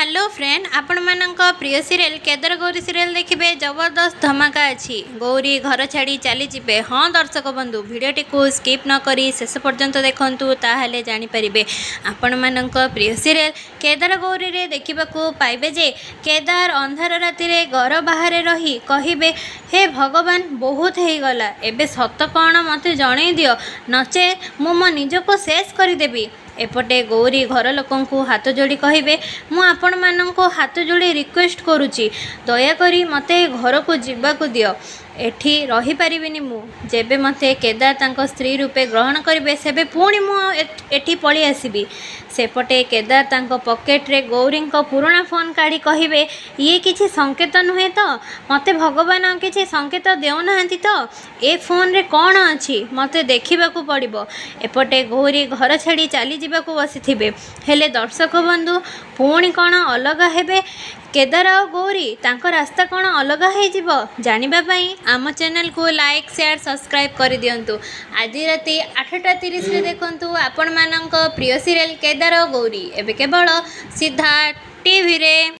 Hello friend, आपण मानक प्रिय सीरियल केदार गौरी सीरियल देखिए जबरदस्त धमाका अच्छी। गौरी घर छाड़ी चली जिबे। हाँ दर्शक बंधु, भिडटी को स्किप न करी शेष पर्यंत देखंतु, ताहले जानि परिबे आपण मानक प्रिय सीरियल केदार गौरी रे देखिबाकू पाइबे जे केदार अंधार राति रे घर बाहर रही कहिबे, हे भगवान बहुत हो गला, एबे सत कौन मते जणै दियो, नचे मु मो निजको शेष करदेवी। एपटे गौरी घर लोकंकु हाथ जोड़ी कहिबे, मु आपण मानंको हाथ जोड़ी रिक्वेस्ट करुची, दयाकरी मते घर को जीवाकू दियो, एठी रही परिबिनी मु। जेबे मते केदार तांको स्त्री रूपे ग्रहण करिबे सेबे पुणी मु एठी पळी आसीबी। सेपटे केदार तांको पॉकेट रे गौरी को पुराना फोन काढ़ी कहिबे, ये किछि संकेत नुहे तो, मते भगवान किछि संकेत देउ नाहंती तो, ए फोन रे कौन अछि मते देखिबाकू पड़िबो। एपटे गौरी घर छाड़ी चली जिबाकू बसिथिबे, हेले दर्शक बंधु पुणी कौन अलग हेबे केदार और गौरी, तांको रास्ता कौन अलग हो जिवो जानिबा पई आम चैनल को लाइक शेयर सब्सक्राइब कर दियंतु। आज राति 8:30 रे देखंतु आपण मानक प्रिय सीरियल केदार और गौरी, एबे केवल सिद्धार्थ टीवी रे।